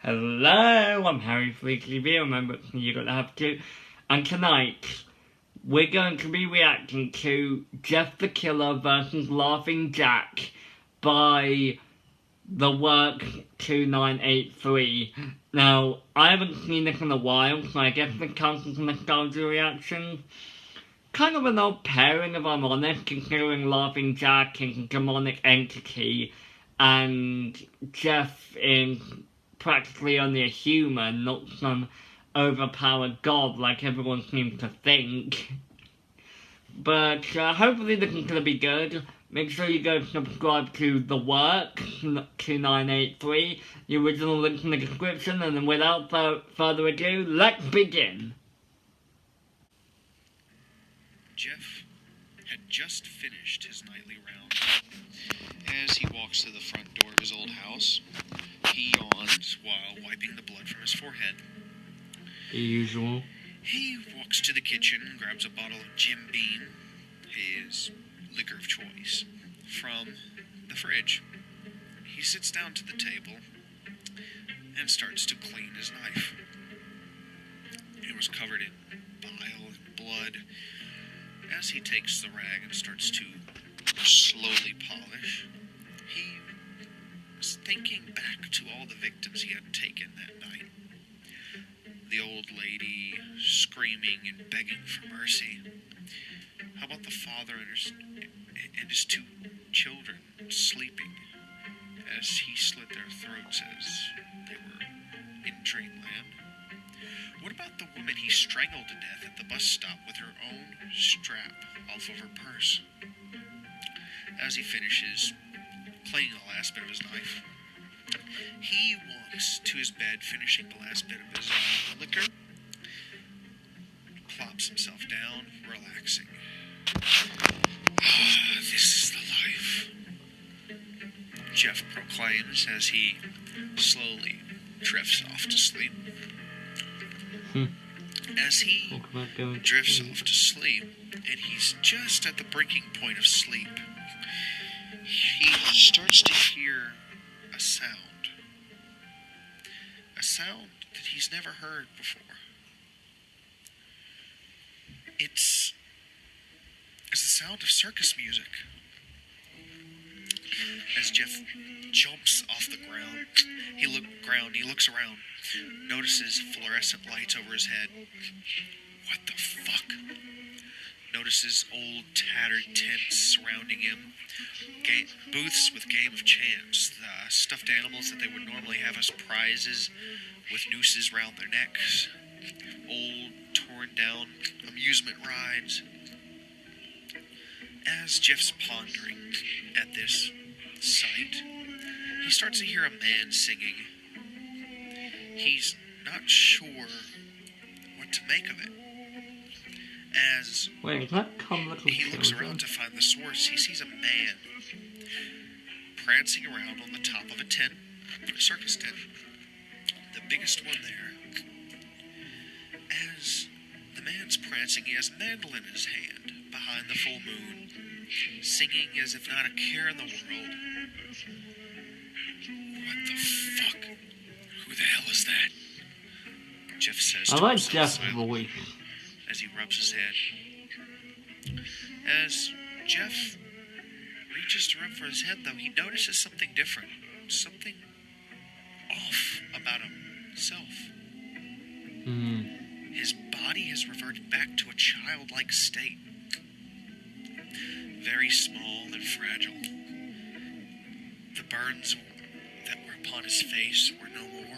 Hello, I'm Harry TV. Remember, you're gonna have to. And tonight, we're going to be reacting to Jeff the Killer versus Laughing Jack by the work 2983. Now, I haven't seen this in a while, so I guess the counts as nostalgia reaction. Kind of an old pairing, if I'm honest, considering Laughing Jack is a demonic entity, and Jeff is practically only a human, not some overpowered god like everyone seems to think. But hopefully this is going to be good. Make sure you go subscribe to The Work 2983, the original link's in the description, and then without further ado, let's begin! Jeff had just finished his nightly round. As he walks to the front door of his old house, he yawns while wiping the blood from his forehead. The usual. He walks to the kitchen and grabs a bottle of Jim Beam, his liquor of choice, from the fridge. He sits down to the table and starts to clean his knife. It was covered in bile and blood. As he takes the rag and starts to slowly polish, he was thinking back to all the victims he had taken that night. The old lady screaming and begging for mercy. How about the father and his two children sleeping as he slit their throats as they were in dreamland? What about the woman he strangled to death at the bus stop with her own strap off of her purse? As he finishes cleaning the last bit of his knife, he walks to his bed, finishing the last bit of his liquor, plops himself down, relaxing. This is the life, Jeff proclaims as he slowly drifts off to sleep. As he drifts off to sleep, and he's just at the breaking point of sleep, he starts to hear a sound that he's never heard before. It's the sound of circus music. As Jeff jumps off the ground, he looks around, notices fluorescent lights over his head. What the fuck? Notices old, tattered tents surrounding him, booths with Game of Champs, stuffed animals that they would normally have as prizes with nooses round their necks, old, torn-down amusement rides. As Jeff's pondering at this sight, he starts to hear a man singing. He's not sure what to make of it. As he looks around to find the source, he sees a man prancing around on the top of a tent, a circus tent, the biggest one there. As the man's prancing, he has a mandolin in his hand behind the full moon, singing as if not a care in the world. What the fuck? Who the hell is that? Jeff says to himself Jeff's silently voice as he rubs his head. As Jeff reaches to rub for his head, though, he notices something different, something off about himself. His body has reverted back to a childlike state, very small and fragile. The burns that were upon his face were no more.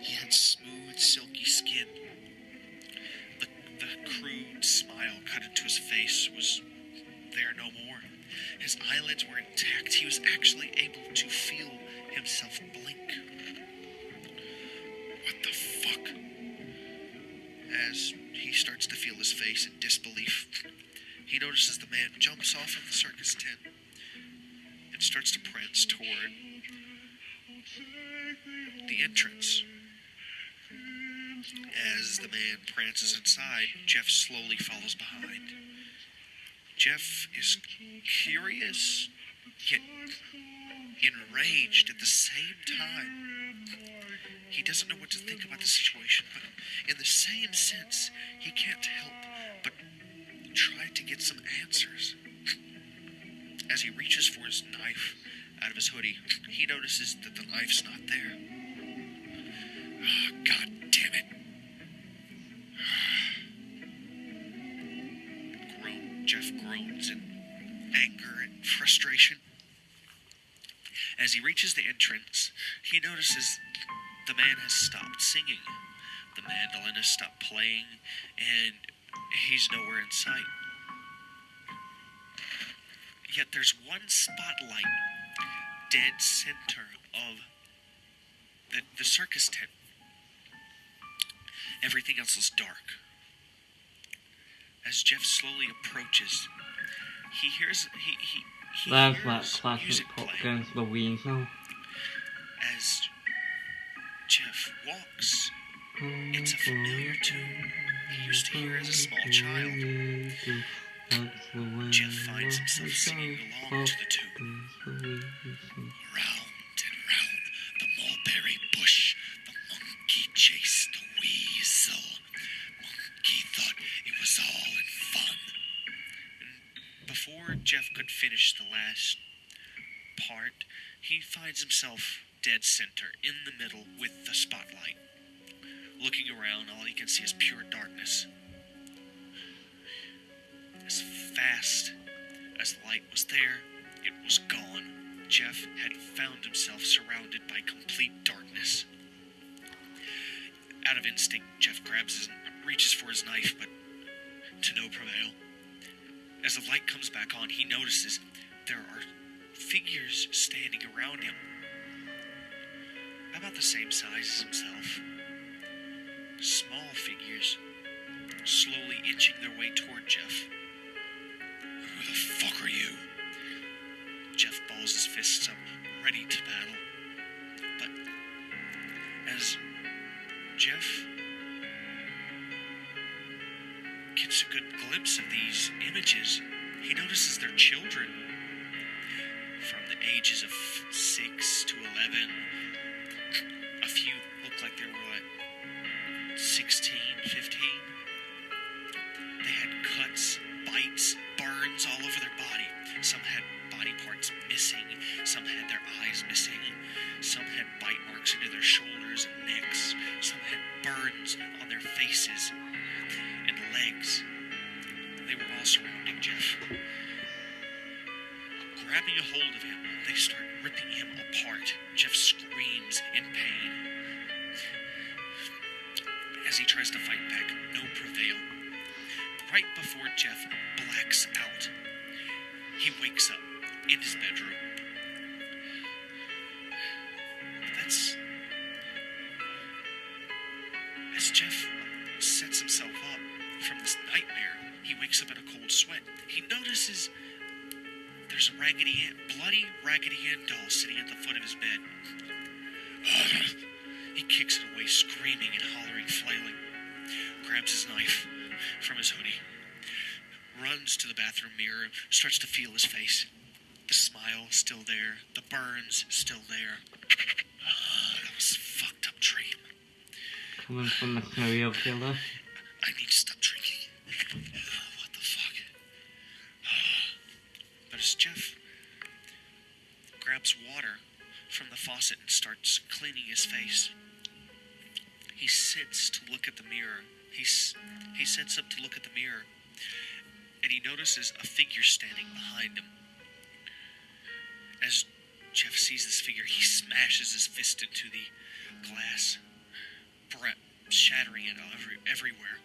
He had smooth, silky skin. The crude smile cut into his face was there no more. His eyelids were intact. He was actually able to feel himself blink. What the fuck? As he starts to feel his face in disbelief, he notices the man jumps off of the circus tent and starts to prance toward the entrance. As the man prances inside, Jeff slowly follows behind. Jeff is curious, yet enraged at the same time. He doesn't know what to think about the situation, but in the same sense, he can't help but try to get some answers. As he reaches for his knife out of his hoodie, he notices that the knife's not there. Oh, God damn it. Jeff groans in anger and frustration. As he reaches the entrance, he notices the man has stopped singing. The mandolin has stopped playing, and he's nowhere in sight. Yet there's one spotlight dead center of the circus tent. Everything else is dark. As Jeff slowly approaches, he hears That's that classic music pop playing. going to the Weasel. As Jeff walks, it's a familiar tune he used to hear as a small child. Jeff finds himself singing along to the tune. Round and round the mulberry bush, the monkey chased the weasel. Monkey thought it was all in fun. And before Jeff could finish the last part, he finds himself dead center in the middle with the spotlight. Looking around, all he can see is pure darkness. As fast as the light was there, it was gone. Jeff had found himself surrounded by complete darkness. Out of instinct, Jeff reaches for his knife, but to no avail. As the light comes back on, he notices there are figures standing around him, about the same size as himself. Small figures, slowly inching their way toward Jeff. Who the fuck are you? Jeff balls his fists up, ready to battle. But as Jeff gets a good glimpse of these images, he notices they're children from the ages of 6 to 11. A few look like they were 16, 15. They had cuts, bites, burns all over their body. Some had body parts missing. Some had their eyes missing. Some had bite marks into their shoulders and necks. Some had burns on their faces and legs. They were all surrounding Jeff. Grabbing a hold of him, they start ripping him apart. Jeff screams in pain. As he tries to fight back, no prevail. Right before Jeff blacks out, he wakes up in his bedroom. As Jeff sets himself up from this nightmare, he wakes up in a cold sweat. He notices there's a bloody Raggedy Ann doll sitting at the foot of his bed. He kicks it away, screaming and hollering, flailing. Grabs his knife from his hoodie. Runs to the bathroom mirror, starts to feel his face. The smile is still there. The burns still there. That was a fucked up dream. Coming from a serial killer. I need to stop drinking. What the fuck? But as Jeff grabs water from the faucet and starts cleaning his face, he sits to look at the mirror. He sits up to look at the mirror, and he notices a figure standing behind him. As Jeff sees this figure, he smashes his fist into the glass, shattering it everywhere.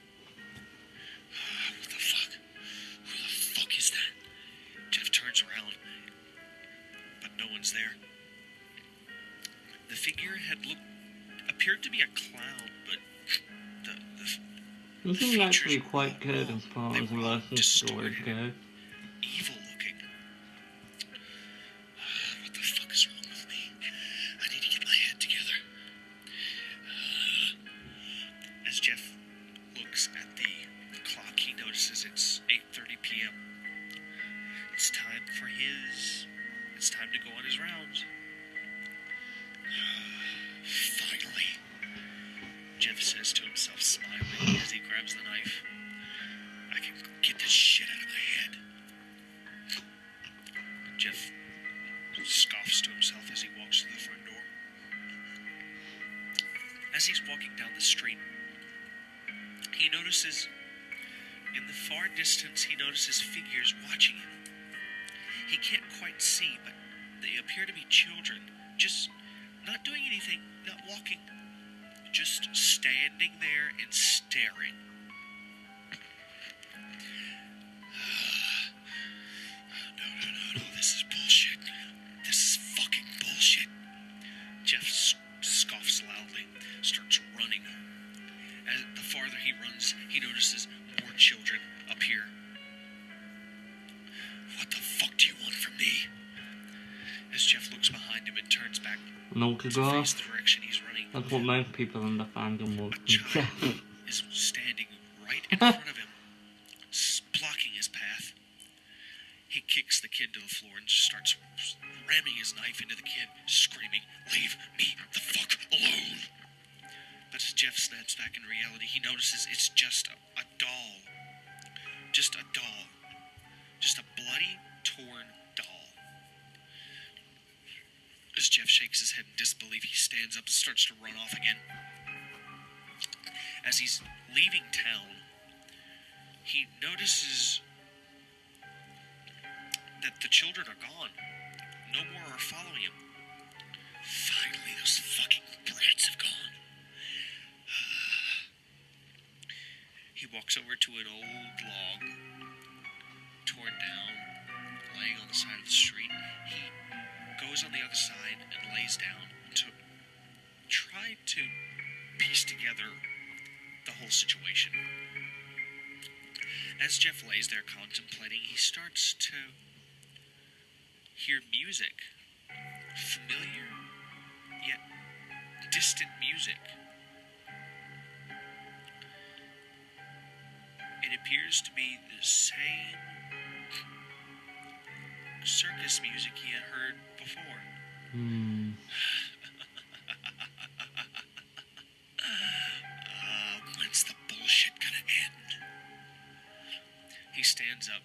What the fuck? Who the fuck is that? Jeff turns around, but no one's there. The figure appeared to be a clown, but This is actually quite good as far as the Russian stories go. Evil looking. What the fuck is wrong with me? I need to get my head together. As Jeff looks at the clock, he notices it's 8:30 p.m. It's time to go on his rounds. Finally. As he's walking down the street, he notices, in the far distance, he notices figures watching him. He can't quite see, but they appear to be children, just not doing anything, not walking, just standing there and staring. No, this is bullshit. This is fucking bullshit. Jeff scoffs loudly, starts running. As the farther he runs, he notices more children appear. What the fuck do you want from me? As Jeff looks behind him and turns back An to face autograph. the direction he's running, That's what most people in the fandom will a child is standing right in front of him, blocking his path. He kicks the kid to the floor and just starts ramming his knife into the kid, screaming, "Leave me the fuck alone!" But as Jeff snaps back in reality, he notices it's just a doll. Just a doll. Just a bloody, torn doll. As Jeff shakes his head in disbelief, he stands up and starts to run off again. As he's leaving town, he notices that the children are gone. No more are following him. Finally, those fucking brats have gone. He walks over to an old log, torn down, laying on the side of the street. He goes on the other side and lays down to try to piece together the whole situation. As Jeff lays there contemplating, he starts to hear music. Familiar, yet distant music. It appears to be the same circus music he had heard before. When's the bullshit gonna end? He stands up.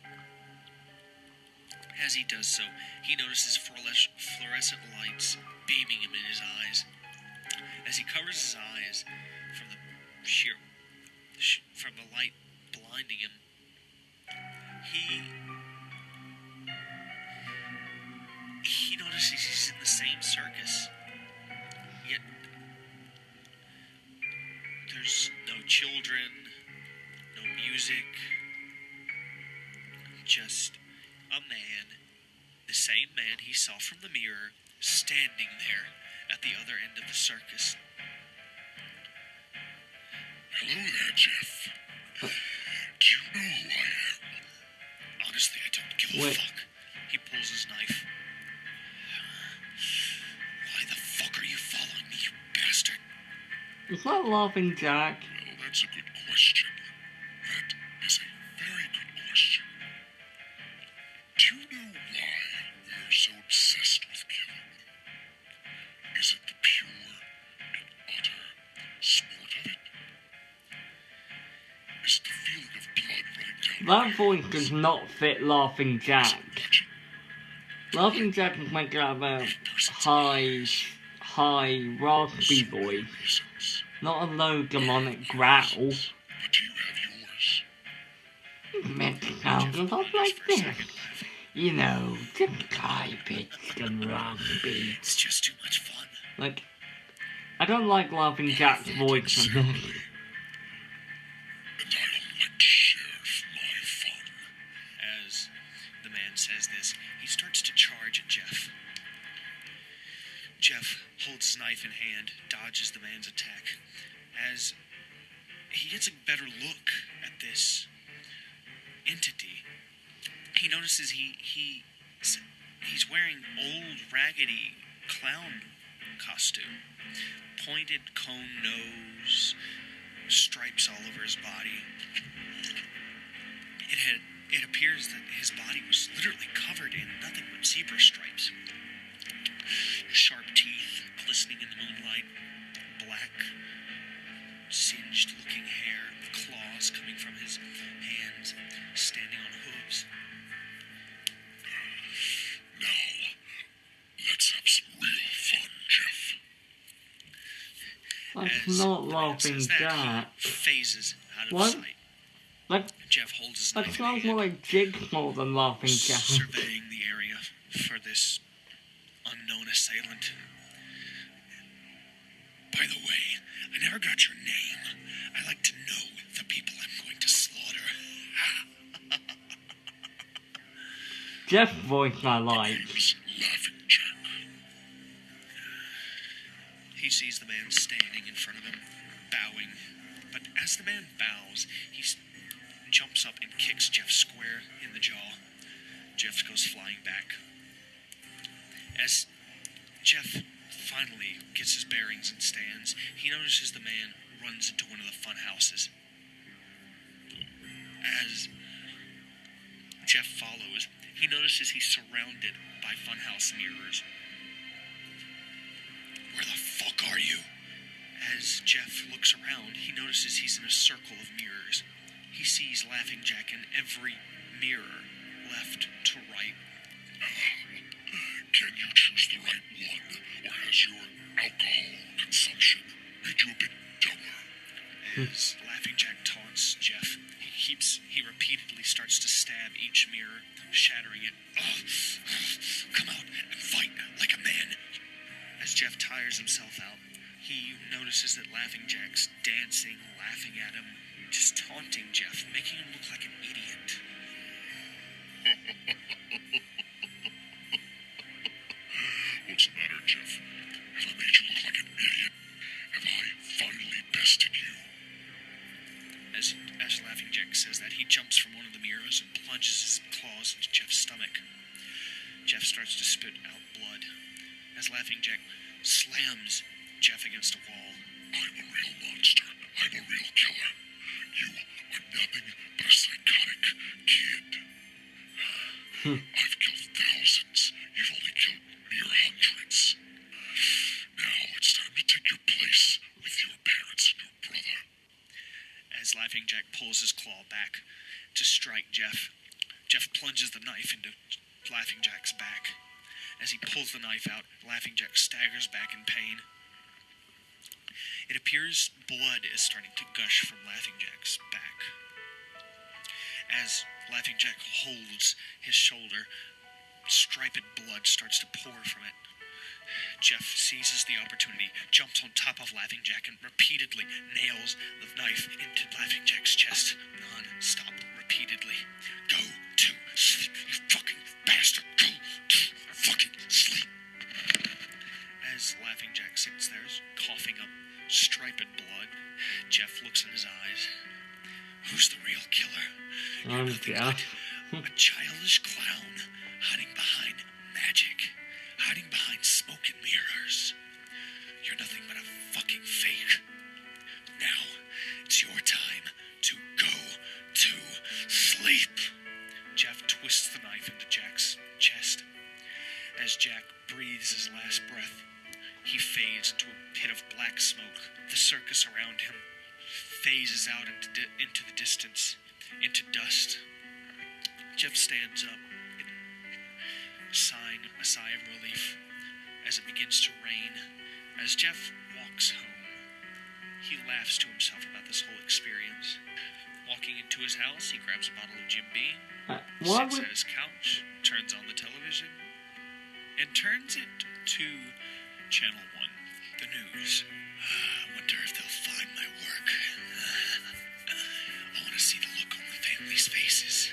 As he does so, he notices fluorescent lights beaming him in his eyes. As he covers his eyes from the light blinding him, he notices he's in the same circus. Yet there's no children, no music, just a man, the same man he saw from the mirror, standing there at the other end of the circus. Hello there, Jeff. Do you know who I am? Honestly, I don't give a fuck. He pulls his knife. Why the fuck are you following me, you bastard? Is that Laughing Jack? Well, that's a good question. That is a very good question. Do you know why we are so obsessed with killing? Is it the pure and utter sport of it? Is it the feeling of blood running down? That voice does not fit Laughing Jack. Laughing Jack is meant to have a high, raspy voice, not a low demonic growl. But do you have yours? It's meant to sound a lot like this. You know, just high-pitched and raspy. It's just too much fun. Like, I don't like Laughing Jack's voice from this. And I don't like to share my fun. As the man says this, he starts to charge at Jeff. Jeff holds his knife in hand, dodges the man's attack. As he gets a better look at this entity, he notices he's wearing old, raggedy clown costume. Pointed cone nose, stripes all over his body. It appears that his body was literally covered in nothing but zebra stripes. Sharp teeth glistening in the moonlight, black, singed-looking hair, claws coming from his hands, standing on hooves. Now, let's have some real fun, Jeff. That's As not the man Laughing says that, Jack. he phases out of What? sight. That, Jeff holds his that knife in sounds hand, more like Jigsaw than Laughing Jack. surveying the area for this unknown assailant. By the way, I never got your name. I like to know the people I'm going to slaughter. Jeff's voice I like. Name's Laughing Jack. He sees the man standing in front of him, bowing. But as the man bows, he jumps up and kicks Jeff square in the jaw. Jeff goes flying back. As Jeff finally gets his bearings and stands, he notices the man runs into one of the fun houses. As Jeff follows, he notices he's surrounded by funhouse mirrors. Where the fuck are you? As Jeff looks around, he notices he's in a circle of mirrors. He sees Laughing Jack in every mirror, left to right. Can you choose the right one, or has your alcohol consumption made you a bit dumber? As Laughing Jack taunts Jeff, he repeatedly starts to stab each mirror, shattering it. Come out and fight like a man. As Jeff tires himself out, he notices that Laughing Jack's dancing, laughing at him, just taunting Jeff, making him look like an idiot. What's the matter, Jeff? Have I made you look like an idiot? Have I finally bested you? As Laughing Jack says that, he jumps from one of the mirrors and plunges his claws into Jeff's stomach. Jeff starts to spit out blood as Laughing Jack slams Jeff against a wall. I'm a real monster. I'm a real killer. You are nothing but a psychotic kid. I've killed thousands. You've only killed mere hundreds. Now it's time to take your place with your parents and your brother. As Laughing Jack pulls his claw back to strike Jeff, Jeff plunges the knife into Laughing Jack's back. As he pulls the knife out, Laughing Jack staggers back in pain. It appears blood is starting to gush from Laughing Jack's back. As Laughing Jack holds his shoulder, striped blood starts to pour from it. Jeff seizes the opportunity, jumps on top of Laughing Jack, and repeatedly nails the knife into Laughing Jack's chest, non-stop, repeatedly. Go to sleep, you fucking bastard! Go to fucking sleep! As Laughing Jack sits there, coughing up striped blood, Jeff looks in his eyes. Who's the real killer? You're nothing but a childish clown hiding behind magic, hiding behind smoke and mirrors. You're nothing but a fucking fake. Now, it's your time to go to sleep. Jeff twists the knife into Jack's chest. As Jack breathes his last breath, he fades into a pit of black smoke. The circus around him phases out into the distance, into dust. Jeff stands up, sighing a sigh of relief as it begins to rain. As Jeff walks home, he laughs to himself about this whole experience. Walking into his house, he grabs a bottle of Jim Beam, sits at his couch, turns on the television, and turns it to Channel 1, the news. I wonder if they'll find my work. I want to see the look on the family's faces.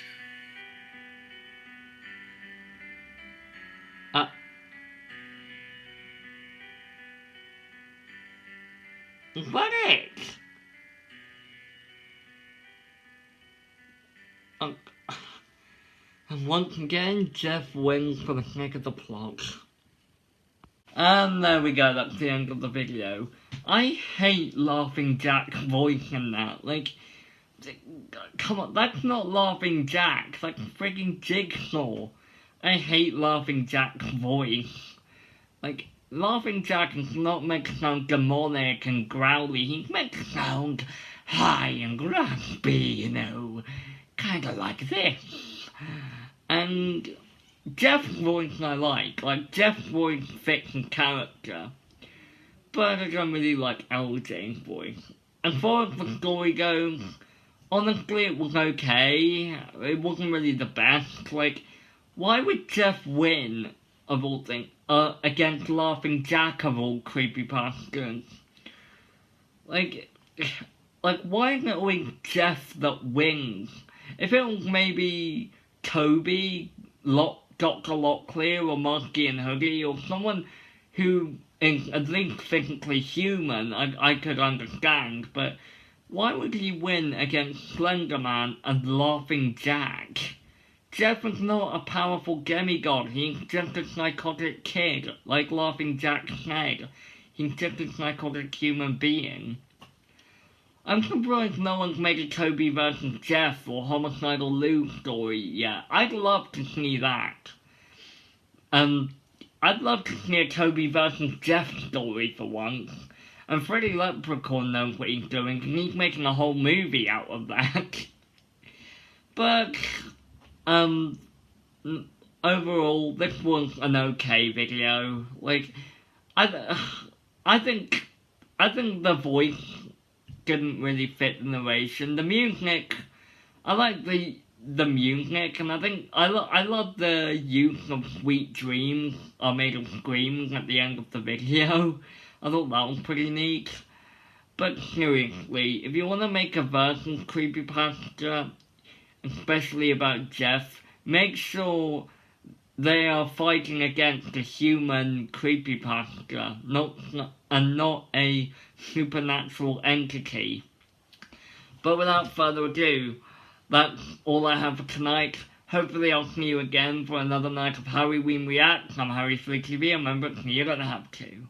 Is that it? And once again, Jeff wins for the sake of the plot. And there we go, that's the end of the video. I hate Laughing Jack's voice in that. Like, come on, that's not Laughing Jack, that's friggin' Jigsaw. I hate Laughing Jack's voice. Like, Laughing Jack is not meant to sound demonic and growly, he's meant to sound high and raspy, you know. Kinda like this. And Jeff's voice I like Jeff's voice fits the character. but I don't really like LJ's voice. As far as the story goes, honestly, it was okay. It wasn't really the best. Like, why would Jeff win, of all things, against Laughing Jack of all creepypastas? Like, why isn't it always Jeff that wins? If it was maybe Toby, Dr. Locklear, or Muskie and Hoodie, or someone who is at least physically human, I could understand, but why would he win against Slenderman and Laughing Jack? Jeff is not a powerful demigod, he's just a psychotic kid, like Laughing Jack said. He's just a psychotic human being. I'm surprised no one's made a Toby vs. Jeff or Homicidal Lou story yet. I'd love to see that. I'd love to see a Toby vs. Jeff story for once. And Freddy Leprechaun knows what he's doing, and he's making a whole movie out of that. But, overall, this was an okay video. Like, I think the voice didn't really fit the narration. The music, I like the music, and I think I love the use of Sweet Dreams Are Made of Screams at the end of the video. I thought that was pretty neat. But seriously, if you want to make a versus creepypasta, especially about Jeff, make sure they are fighting against a human creepypasta, not a supernatural entity. But without further ado, that's all I have for tonight. Hopefully I'll see you again for another night of HarryWeen Reacts. I'm Harry3TV, remember, you're gonna have to.